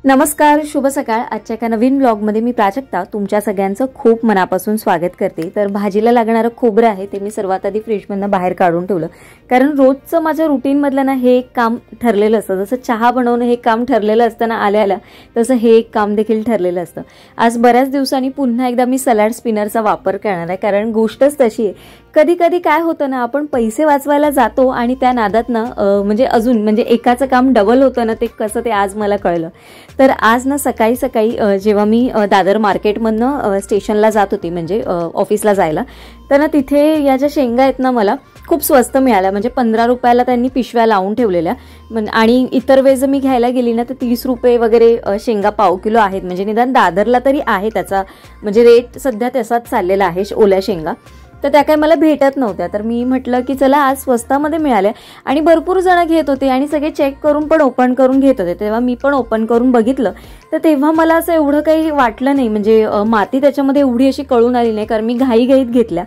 नमस्कार, शुभ सकाळ। आजच्या एका नवीन ब्लॉगमध्ये मी प्राजक्ता तुमच्या सगळ्यांचं खूप मनापासून स्वागत करते। तर भाजीला लागणारं खोबरं आहे ते मी सर्वात आधी फ्रीजमधून बाहेर काढून ठेवलं, कारण रोजचं माझ्या रुटीनमधलं ना हे एक काम ठरलेलं असतं। जसं चहा बनवणं हे काम ठरलेलं असतं ना आल्याला, तसं हे एक काम देखील ठरलेलं असतं। आज बऱ्याच दिवसांनी पुन्हा एकदा मी सलाड स्पिनरचा वापर करणार आहे, कारण गोष्टच तशी आहे। कधी कधी काय होतं ना, आपण पैसे वाचवायला जातो आणि त्या नादात ना अजून एकाचं काम डबल होतं ना, ते कसं ते आज मला कळलं। तर आज ना सकाळी सकाळी जेव्हा मी दादर मार्केटमधनं स्टेशनला जात होती, म्हणजे ऑफिसला जायला, तर ना तिथे या ज्या शेंगा आहेत ना मला खूप स्वस्त मिळाल्या। म्हणजे 15 रुपयाला त्यांनी पिशव्या लावून ठेवलेल्या, आणि इतर वेळेस मी घ्यायला गेली ना तर 30 रुपये वगैरे शेंगा पाव किलो आहेत। म्हणजे निदान दादरला तरी आहे त्याचा म्हणजे रेट सध्या तसाच चाललेला आहे ओल्या शेंगा। तर त्या काय मला भेटत नव्हत्या, तर मी म्हटलं की चला आज स्वस्तामध्ये मिळाल्या आणि भरपूर जण घेत होते आणि सगळे चेक करून पण ओपन करून घेत होते। तेव्हा मी पण ओपन करून बघितलं, तर तेव्हा मला असं एवढं काही वाटलं नाही, म्हणजे माती त्याच्यामध्ये एवढी अशी कळून आली नाही, कारण मी घाईघाईत घेतल्या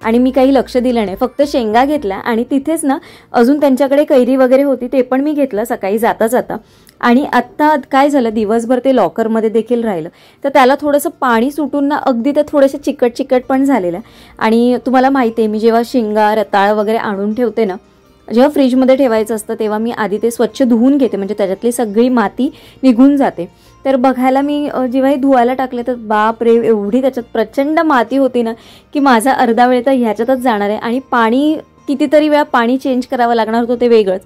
आणि मी काही लक्ष दिलं नाही, फक्त शेंगा घेतल्या। आणि तिथेच ना अजून त्यांच्याकडे कैरी वगैरे होती, ते पण मी घेतलं सकाळी जाता जाता। आणि आत्ता काय झालं, दिवसभर ते लॉकरमध्ये देखील राहिलं, तर त्याला थोडंसं पाणी सुटून ना अगदी ते थोडेसे चिकट चिकट पण झालेलं। आणि तुम्हाला माहिती आहे, मी जेव्हा शेंगा रताळ वगैरे आणून ठेवते ना, जेव्हा फ्रीजमध्ये ठेवायचं असतं तेव्हा मी आधी ते स्वच्छ धुवून घेते, म्हणजे त्याच्यातली सगळी माती निघून जाते। तर बघायला मी जेव्हा हे धुवायला टाकले तर बाप रे, एवढी त्याच्यात प्रचंड माती होती ना की माझा अर्धा वेळ तर ह्याच्यातच जाणार आहे। आणि पाणी कितीतरी वेळा पाणी चेंज करावं लागणार होतं, ते वेगळंच।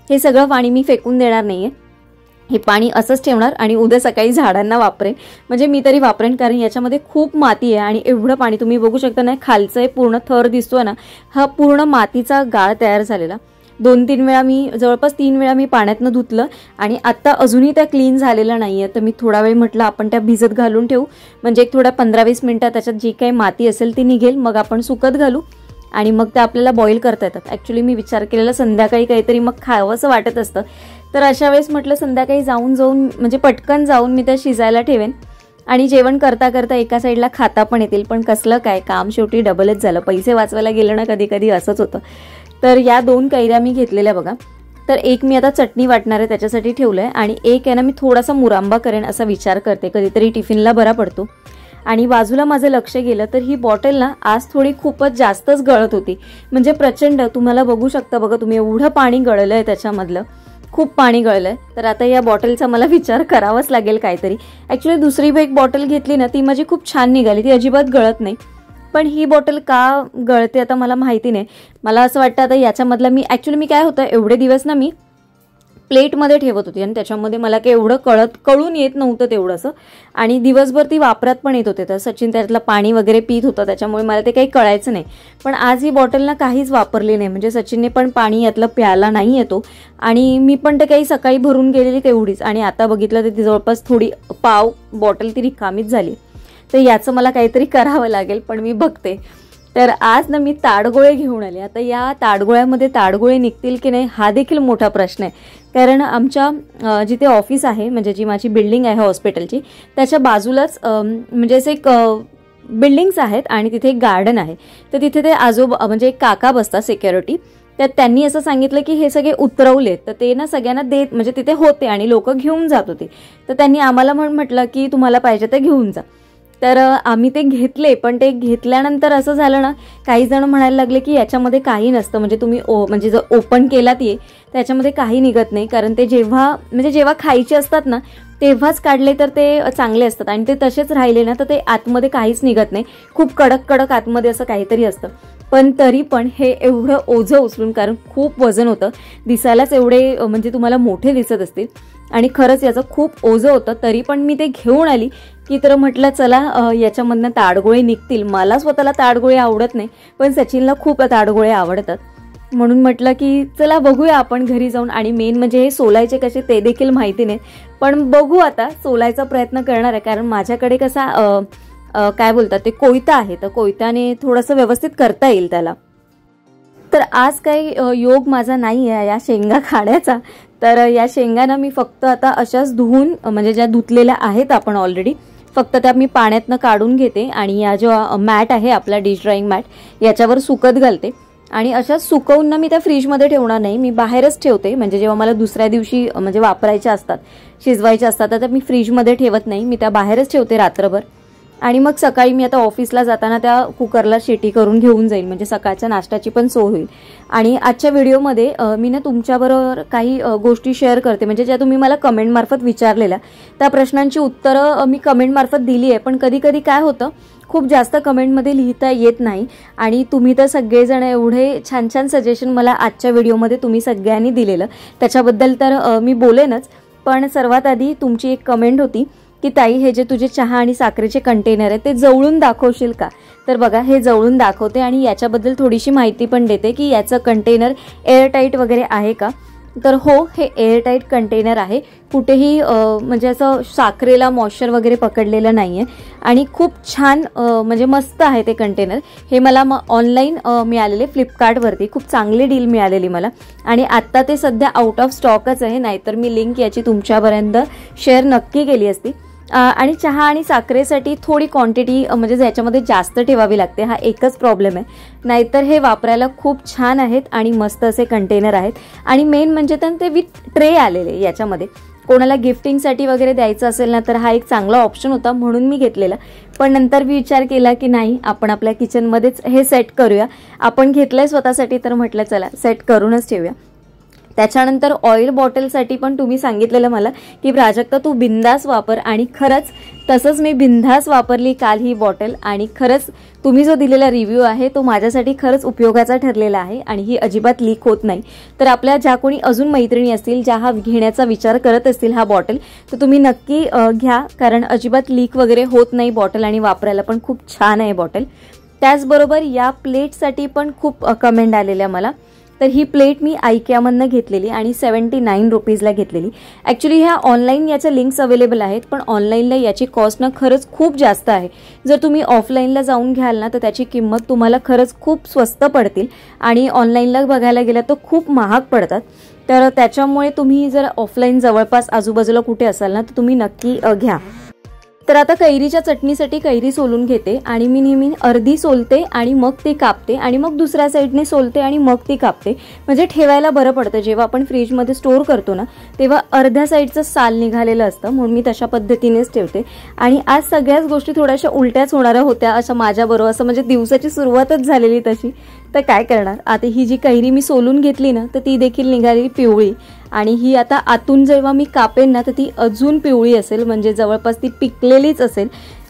हे सगळं पाणी मी फेकून देणार नाहीये, हे पाणी असंच ठेवणार आणि उद्या सकाळी झाडांना वापरेन, म्हणजे मी तरी वापरेन, कारण याच्यामध्ये खूप माती आहे। आणि एवढं पाणी तुम्ही बघू शकता ना, खालचं पूर्ण थर दिसतोय ना, हा पूर्ण मातीचा गाळ तयार झालेला। 2-3 वेळा मी जवळपास 3 वेळा मी पाण्यातनं धुतलं आणि आता अजूनही त्या क्लीन झालेल्या नाहीये। तर मी थोडा वेळ म्हटलं आपण त्या भिजत घालून ठेवू, म्हणजे एक थोडा 15-20 मिनिटात त्याच्यात जी काही माती असेल ती निघेल, मग आपण सुकत घालू आणि मग ते आपल्याला बॉईल करता येतात। ॲक्च्युली मी विचार केलेला संध्याकाळी काहीतरी मग खावंसं वाटत असतं, तर अशा वेळेस म्हटलं संध्याकाळी जाऊन म्हणजे पटकन जाऊन मी त्या शिजायला ठेवेन आणि जेवण करता करता एका साईडला खाता पण येतील। पण कसलं काय, काम शेवटी डबलच झालं, पैसे वाचवायला गेलं ना कधी कधी असंच होतं। तर या 2 कैऱ्या मी घेतलेल्या बघा, तर एक मी आता चटणी वाटणार आहे त्याच्यासाठी ठेवलंय, आणि एक आहे ना मी थोडासा मुरांबा करेन असा विचार करते, कधीतरी टिफिनला बरा पडतो। आणि बाजूला माझं लक्ष गेलं तर ही बॉटल ना आज थोडी खूपच जास्तच गळत होती, म्हणजे प्रचंड, तुम्हाला बघू शकता बघा तुम्ही, एवढं पाणी गळलंय त्याच्यामधलं, खूप पाणी गळलंय। तर आता या बॉटलचा मला विचार करावाच लागेल काहीतरी। ॲक्च्युली दुसरी एक बॉटल घेतली ना ती माझी खूप छान निघाली, ती अजिबात गळत नाही, पण ही बॉटल का गळते आता मला माहिती नाही। मला असं वाटतं आता याच्यामधलं मी काय होतं, एवढे दिवस ना मी प्लेटमध्ये ठेवत होती आणि त्याच्यामध्ये मला काही एवढं कळून येत नव्हतं तेवढंसं, आणि दिवसभर ती वापरात पण येत होते। तर सचिन त्यातलं पाणी वगैरे पित होतं, त्याच्यामुळे मला ते काही कळायचं नाही। पण आज ही बॉटल ना काहीच वापरली नाही, म्हणजे सचिनने पण पाणी यातलं प्यायला नाही येतो, आणि मी पण ते काही सकाळी भरून गेलेली तेवढीच, आणि आता बघितलं तर ती जवळपास थोडी पाव बॉटल ती रिकामीच झाली। तर याचं मला काहीतरी करावं लागेल, पण मी बघते। तर आज ना मी ताडगोळे घेऊन आले। आता या ताडगोळ्यामध्ये ताडगोळे निघतील की नाही हा देखील मोठा प्रश्न आहे, कारण आमच्या जिथे ऑफिस आहे, म्हणजे जी माझी बिल्डिंग आहे हॉस्पिटलची, त्याच्या बाजूलाच म्हणजे असे एक बिल्डिंग्स आहेत आणि तिथे एक गार्डन आहे। तर तिथे ते म्हणजे एक काका बसतात सिक्युरिटी, तर त्यांनी असं सांगितलं की हे सगळे उतरवलेत, तर ते ना सगळ्यांना देत, म्हणजे तिथे होते आणि लोक घेऊन जात होते। तर त्यांनी आम्हाला म्हटलं की तुम्हाला पाहिजे ते घेऊन जा। तर आम्ही ते घेतले, पण ते घेतल्यानंतर असं झालं ना, काही जण म्हणायला लागले की याच्यामध्ये काही नसतं, म्हणजे तुम्ही म्हणजे जर ओपन केलात ये त्याच्यामध्ये काही निघत नाही, कारण ते जेव्हा खायचे असतात ना तेव्हाच काढले तर ते चांगले असतात, आणि ते तसेच राहिले ना तर ते आतमध्ये काहीच निघत नाही, खूप कडक कडक आतमध्ये असं काहीतरी असतं। पण तरी पण हे एवढं ओझं उचलून, कारण खूप वजन होतं, दिसायलाच एवढे म्हणजे तुम्हाला मोठे दिसत असतील, आणि खरंच याचं खूप ओझं होतं, तरी पण मी ते घेऊन आली की तर म्हटलं चला याच्यामधनं ताडगोळे निघतील। मला स्वतःला ताडगोळे आवडत नाही, पण सचिनला खूप ताडगोळे आवडतात, म्हणून म्हटलं की चला बघूया आपण घरी जाऊन। आणि मेन म्हणजे हे सोलायचे कसे ते देखील माहिती नाही, पण बघू आता, सोलायचा प्रयत्न करणार आहे, कारण माझ्याकडे कसा काय बोलतात ते कोयता आहे, तर कोयत्याने थोडंसं व्यवस्थित करता येईल त्याला। तर आज काही योग माझा नाही आहे या शेंगा खाण्याचा, तर या शेंगांना मी फक्त आता अशाच धुवून, म्हणजे ज्या धुतलेल्या आहेत आपण ऑलरेडी, फक्त त्या मी पाण्यातनं काढून घेते आणि या जो मॅट आहे आपला डिश ड्राईंग मॅट याच्यावर सुकत घालते। आणि अशा सुकवून ना मी त्या फ्रीजमध्ये ठेवणार नाही, मी बाहेरच ठेवते. म्हणजे जेव्हा मला दुसऱ्या दिवशी म्हणजे वापरायच्या असतात, शिजवायच्या असतात, तर मी फ्रीजमध्ये ठेवत नाही, मी त्या बाहेरच ठेवते रात्रभर. आणि मग सकाळी मी आता ऑफिसला जाताना त्या कुकरला शिटी करून घेऊन जाईल, म्हणजे सकाळच्या नाश्त्याची पण सोय होईल. आणि आजच्या व्हिडिओमध्ये मी ना तुमच्याबरोबर काही गोष्टी शेअर करते, म्हणजे ज्या तुम्ही मला कमेंटमार्फत विचारलेल्या त्या प्रश्नांची उत्तरं मी कमेंटमार्फत दिली आहे. पण कधी कधी काय होतं, खूप जास्त कमेंटमध्ये लिहिता येत नाही. आणि तुम्ही तर सगळेजण एवढे छान छान सजेशन मला आजच्या व्हिडिओमध्ये तुम्ही सगळ्यांनी दिलेलं, त्याच्याबद्दल तर मी बोलेनच. पण सर्वात आधी तुमची एक कमेंट होती की ताई, हे जे तुझे चहा आणि साखरेचे कंटेनर आहे ते जवळून दाखवशील का? तर बघा, हे जवळून दाखवते आणि याच्याबद्दल थोडीशी माहिती पण देते की याचं कंटेनर एअरटाईट वगैरे आहे का. तर हो, हे एअरटाईट कंटेनर आहे, कुठेही म्हणजे असं साखरेला मॉइश्चर वगैरे पकडलेलं नाही आहे. आणि खूप छान म्हणजे मस्त आहे ते कंटेनर. हे मला ऑनलाईन मिळालेले, फ्लिपकार्टवरती खूप चांगली डील मिळालेली मला. आणि आत्ता ते सध्या आउट ऑफ स्टॉकच आहे, नाहीतर मी लिंक याची तुमच्यापर्यंत शेअर नक्की केली असती. आणि चहा आणि साखरेसाठी थोडी क्वांटिटी म्हणजे ज्याच्यामध्ये जास्त ठेवावी लागते, हा एकच प्रॉब्लेम आहे. नाहीतर हे वापरायला खूप छान आहेत आणि मस्त असे कंटेनर आहेत. आणि मेन म्हणजे तर ते विथ ट्रे आलेले याच्यामध्ये. कोणाला गिफ्टिंगसाठी वगैरे द्यायचं असेल ना, तर हा एक चांगला ऑप्शन होता, म्हणून मी घेतलेला. पण नंतर मी विचार केला की नाही, आपण आपल्या किचनमध्येच हे सेट करूया. आपण घेतलंय स्वतःसाठी, तर म्हटलं चला सेट करूनच ठेवूया. त्याच्यानंतर ऑइल बॉटलसाठी पण तुम्ही सांगितलेलं मला की प्राजक्ता तू बिंदास वापर, आणि खरंच तसंच मी बिंदास वापरली काल ही बॉटल. आणि खरंच तुम्ही जो दिलेला रिव्ह्यू आहे तो माझ्यासाठी खरंच उपयोगाचा ठरलेला आहे आणि ही अजिबात लीक होत नाही. तर आपल्या ज्या कोणी अजून मैत्रिणी असतील ज्या हा घेण्याचा विचार करत असतील हा बॉटल, तर तुम्ही नक्की घ्या, कारण अजिबात लीक वगैरे होत नाही बॉटल आणि वापरायला पण खूप छान आहे बॉटल. त्याचबरोबर या प्लेटसाठी पण खूप कमेंट आलेल्या मला. तर ही प्लेट मी IKEAमधनं घेतलेली आणि 79 रुपीजला घेतलेली. ॲक्च्युली ह्या ऑनलाईन याच्या लिंक्स अवेलेबल आहेत, पण ऑनलाईनला याची कॉस्ट ना खरंच खूप जास्त आहे. जर तुम्ही ऑफलाईनला जाऊन घ्याल ना, तर त्याची किंमत तुम्हाला खरंच खूप स्वस्त पडतील. आणि ऑनलाईनला बघायला गेलं तर खूप महाग पडतात. तर त्याच्यामुळे तुम्ही जर ऑफलाईन जवळपास आजूबाजूला कुठे असाल ना, तर तुम्ही नक्की घ्या. तर आता कैरीच्या चटणीसाठी कैरी सोलून घेते आणि मी नेहमी अर्धी सोलते आणि मग ती कापते आणि मग दुसऱ्या साईडने सोलते आणि मग ती कापते, म्हणजे ठेवायला बरं पडतं. जेव्हा आपण फ्रीजमध्ये स्टोअर करतो ना, तेव्हा अर्ध्या साईडचं साल निघालेलं असतं, म्हणून मी तशा पद्धतीनेच ठेवते. आणि आज सगळ्याच गोष्टी थोड्याशा उलट्याच होणाऱ्या होत्या अशा माझ्याबरोबर, असं म्हणजे दिवसाची सुरुवातच झालेली तशी. तर काय करणार, आता ही जी कैरी मी सोलून घेतली ना, तर ती देखील निघाली पिवळी. आणि ही आता आतून जेव्हा मी कापेन ना, तर ती अजून पिवळी असेल, म्हणजे जवळपास ती पिकलेलीच असेल.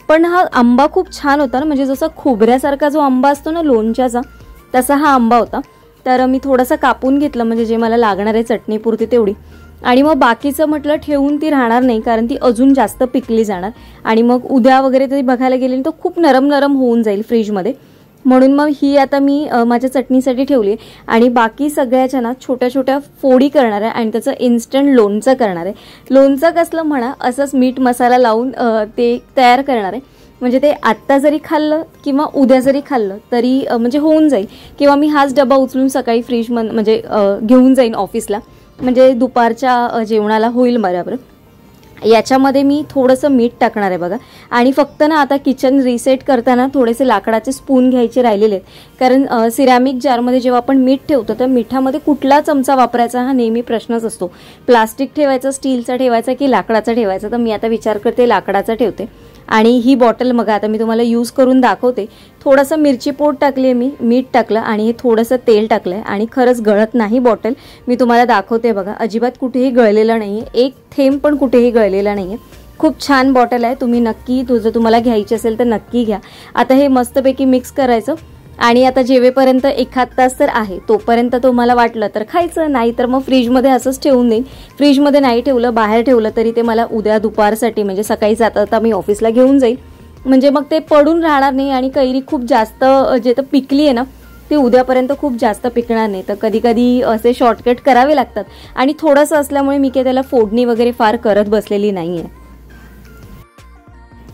पण हा आंबा खूप छान होता ना, म्हणजे जसा खोबऱ्यासारखा जो आंबा असतो ना लोणच्याचा, तसा हा आंबा होता. तर मी थोडासा कापून घेतलं, म्हणजे जे मला लागणार आहे चटणीपुरती तेवढी. आणि मग बाकीचं म्हटलं ठेवून ती राहणार नाही, कारण ती अजून जास्त पिकली जाणार आणि मग उद्या वगैरे तरी बघायला गेली तर खूप नरम नरम होऊन जाईल फ्रीजमध्ये. म्हणून मग ही आता मी माझ्या चटणीसाठी ठेवली. आणि बाकी सगळ्याच्या ना छोट्या छोट्या फोडी करणार आहे आणि त्याचं इन्स्टंट लोणचं करणार आहे. लोणचं कसलं म्हणा, असंच मीठ मसाला लावून ते तयार करणार आहे. म्हणजे ते आत्ता जरी खाल्लं किंवा उद्या जरी खाल्लं तरी म्हणजे होऊन जाईल. किंवा मी हाच डबा उचलून सकाळी फ्रीजमध्ये म्हणजे घेऊन जाईन ऑफिसला, म्हणजे दुपारच्या जेवणाला होईल बरोबर. याच्यामध्ये मी थोडंसं मीठ टाकणार आहे बघा. आणि फक्त ना आता किचन रिसेट करताना थोडेसे लाकडाचे स्पून घ्यायचे राहिलेले आहेत, कारण सिरॅमिक जारमध्ये जेव्हा आपण मीठ ठेवतो तर मिठामध्ये कुठला चमचा वापरायचा हा नेहमी प्रश्नच असतो. प्लास्टिक ठेवायचा, स्टीलचा ठेवायचा की लाकडाचा ठेवायचा, तर मी आता विचार करते लाकडाचा ठेवते. आणि ही बॉटल मग आता मी तुम्हाला यूज करून दाखवते. थोडंसं मिरची पोड टाकली आहे मी, मीठ टाकलं आणि हे थोडंसं तेल टाकलं आहे आणि खरंच गळत नाही बॉटल. मी तुम्हाला दाखवते बघा, अजिबात कुठेही गळलेलं नाही आहे, एक थेंब पण कुठेही गळलेला नाही आहे. खूप छान बॉटल आहे, तुम्ही नक्की तुम्हाला घ्यायची असेल तर नक्की घ्या. आता हे मस्तपैकी मिक्स करायचं आणि आता जेवेपर्यंत 1-1 तास तर आहे, तोपर्यंत तुम्हाला वाटलं तर खायचं, नाही तर मग फ्रीजमध्ये असंच ठेवून देईन. फ्रीजमध्ये नाही ठेवलं, बाहेर ठेवलं तरी ते मला उद्या दुपारसाठी म्हणजे सकाळी जाता मी ऑफिसला घेऊन जाईल, म्हणजे मग ते पडून राहणार नाही. आणि कैरी खूप जास्त जे तर पिकली आहे ना, ती उद्यापर्यंत खूप जास्त पिकणार नाही. तर कधी कधी असे शॉर्टकट करावे लागतात आणि थोडंसं असल्यामुळे मी काही त्याला फोडणी वगैरे फार करत बसलेली नाही आहे.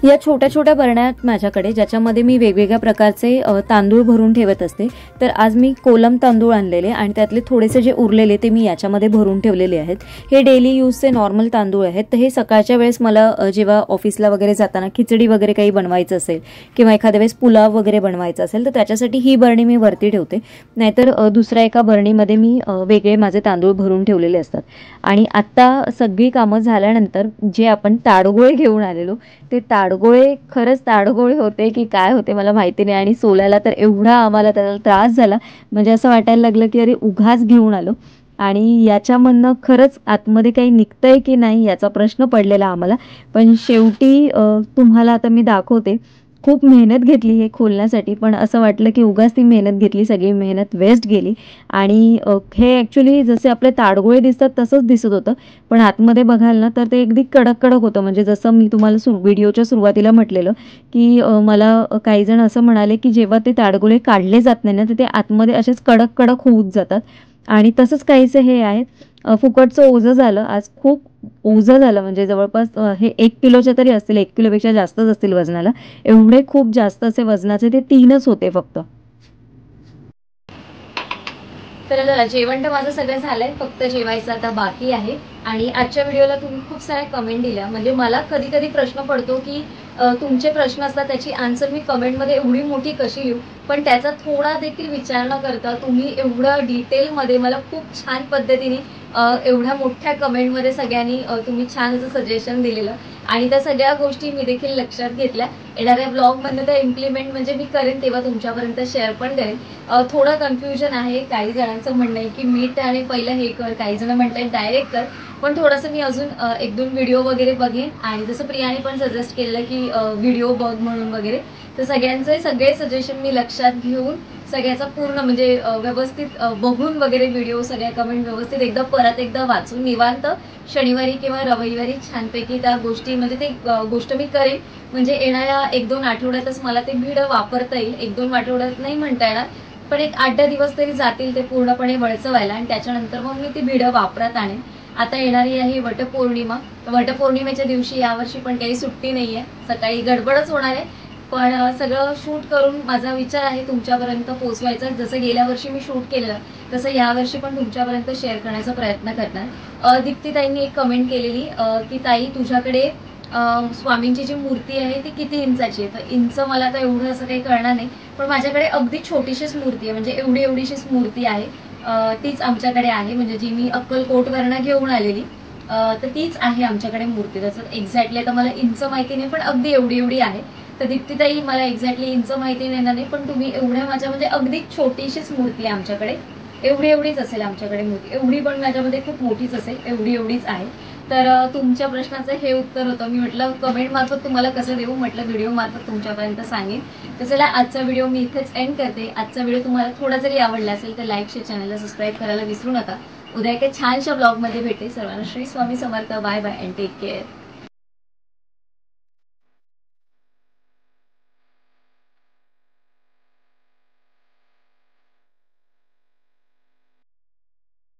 या छोट्या छोट्या बरण्या आहेत माझ्याकडे, ज्याच्यामध्ये मी वेगवेगळ्या प्रकारचे तांदूळ भरून ठेवत असते. तर आज मी कोलम तांदूळ आणलेले आणि त्यातले थोडेसे जे उरलेले ते मी याच्यामध्ये भरून ठेवलेले आहेत. हे डेली यूजचे नॉर्मल तांदूळ आहेत. तर हे सकाळच्या वेळेस मला जेव्हा ऑफिसला वगैरे जाताना खिचडी वगैरे काही बनवायचं असेल किंवा एखाद्या वेळेस पुलाव वगैरे बनवायचा असेल तर त्याच्यासाठी ही बरणी मी वरती ठेवते. नाहीतर दुसऱ्या एका बरणीमध्ये मी वेगळे माझे तांदूळ भरून ठेवलेले असतात. आणि आत्ता सगळी कामं झाल्यानंतर जे आपण ताडगोळे घेऊन आलेलो ते ताडगोळे खरंच ताडगोळे होते की काय होते मला माहिती नाही. आणि सोलायला तर एवढा आम्हाला त्याचा त्रास झाला, म्हणजे असं वाटायला लागलं की अरे उघाच घेऊन आलो. आणि याच्यामधनं खरंच आतमध्ये काही निघतंय की नाही याचा प्रश्न पडलेला आम्हाला. पण शेवटी तुम्हाला आता मी दाखवते. खूप मेहनत घेतली हे खोलण्यासाठी, पण असं वाटलं की उगाच ती मेहनत घेतली, सगळी मेहनत वेस्ट गेली. आणि हे ॲक्च्युली जसे आपले ताडगोळे दिसतात तसंच दिसत होतं, पण आतमध्ये बघाल ना तर ते अगदी कडक कडक होतं. म्हणजे जसं मी तुम्हाला व्हिडिओच्या सुरुवातीला म्हटलेलं की मला काही जण असं म्हणाले की जेव्हा ते ताडगोळे काढले जात नाही ना तर ते आतमध्ये असेच कडक कडक होत जातात. आणि तसंच काहीचं हे आहे. फुकटचं ओझं झालं आज, खूप ओझं झालं. म्हणजे जवळपास हे 1 किलोचे तरी असतील, 1 किलोपेक्षा जास्तच असतील वजनाला. एवढे खूप जास्त असे वजनाचे ते 3च होते फक्त. तर जेवण तर माझं सगळं झालंय, फक्त जेवायचं आता बाकी आहे. आणि आजच्या व्हिडिओला तुम्ही खूप साऱ्या कमेंट दिल्या. म्हणजे मला कधी कधी प्रश्न पडतो की तुमचे प्रश्न असतात त्याची आन्सर मी कमेंटमध्ये एवढी मोठी कशी लिहू, पण त्याचा थोडा देखील विचार न करता तुम्ही एवढं डिटेलमध्ये मला खूप छान पद्धतीने एवढ्या मोठ्या कमेंटमध्ये सगळ्यांनी तुम्ही छान असं सजेशन दिलेलं. आणि त्या सगळ्या गोष्टी मी देखील लक्षात घेतल्या. येणाऱ्या ब्लॉगमध्ये त्या इम्प्लिमेंट म्हणजे मी करेन तेव्हा तुमच्यापर्यंत शेअर पण करेन. थोडं कन्फ्युजन आहे. काही जणांचं म्हणणं आहे की मीठ आणि पहिलं हे कर, काही जण म्हणतात डायरेक्ट कर. पण थोडंसं मी अजून 1-2 व्हिडिओ वगैरे बघेन. आणि जसं प्रियाने पण सजेस्ट केलं की व्हिडिओ बघ म्हणून वगैरे, तर सगळे सजेशन मी लक्षात घेऊन सगळ्याचा पूर्ण म्हणजे व्यवस्थित बघून वगैरे व्हिडिओ सगळ्या कमेंट व्यवस्थित परत एकदा वाचून निवांत शनिवारी किंवा रविवारी छानपैकी त्या गोष्टी म्हणजे ते गोष्ट मी करेन. म्हणजे येणाऱ्या 1-2 आठवड्यातच मला ते व्हिडिओ वापरता येईल. 1-2 आठवड्यात नाही म्हणता येणार, पण एक 8-10 दिवस तरी जातील ते पूर्णपणे वळचवायला. आणि त्याच्यानंतर मग मी ती व्हिडिओ वापरत आणेन. आता येणारी आहे वटपौर्णिमा. वटपौर्णिमेच्या दिवशी यावर्षी पण काही सुट्टी नाहीये, सकाळी गडबडच होणार आहे. पण सगळं शूट करून माझा विचार आहे तुमच्यापर्यंत पोहोचवायचा. जसं गेल्या वर्षी मी शूट केलं तसं यावर्षी पण तुमच्यापर्यंत शेअर करण्याचा प्रयत्न करणार. दीप्तीताईंनी एक कमेंट केलेली की ताई तुझ्याकडे स्वामींची जी मूर्ती आहे ती किती इंचाची आहे. तर इंच मला आता एवढं असं काही कळणार नाही, पण माझ्याकडे अगदी छोटीशीच मूर्ती आहे. म्हणजे एवढीशीच मूर्ती आहे. तीच आमच्याकडे आहे. म्हणजे जी मी अक्कलकोटवरनं घेऊन आलेली तर तीच आहे आमच्याकडे मूर्ती. तसं एक्झॅक्टली आता मला इंच माहिती नाही, पण अगदी एवढी आहे. तर दीप्तीताई मला एक्झॅक्टली इंच माहिती नाही, पण तुम्ही एवढ्या माझ्या म्हणजे अगदी छोटीशीच मूर्ती आहे आमच्याकडे. एवढीच असेल आमच्याकडे मूर्ती. एवढी पण माझ्यामध्ये खूप मोठीच असेल, एवढीच आहे. तर तुमच्या प्रश्नाचं हे उत्तर होतं. मी म्हटलं कमेंट मार्फत तुम्हाला कसं देऊ, म्हटलं व्हिडिओ मार्फत तुमच्यापर्यंत सांगेन. तर चला आजचा व्हिडिओ मी इथेच एंड करते. आजचा व्हिडिओ तुम्हाला थोडा जरी आवडला असेल तर लाईक शेअर, चॅनलला सबस्क्राईब करायला विसरू नका. उद्या एका छानशा ब्लॉगमध्ये भेटेल. सर्वांना Shri Swami Samarth. Bye bye and take care.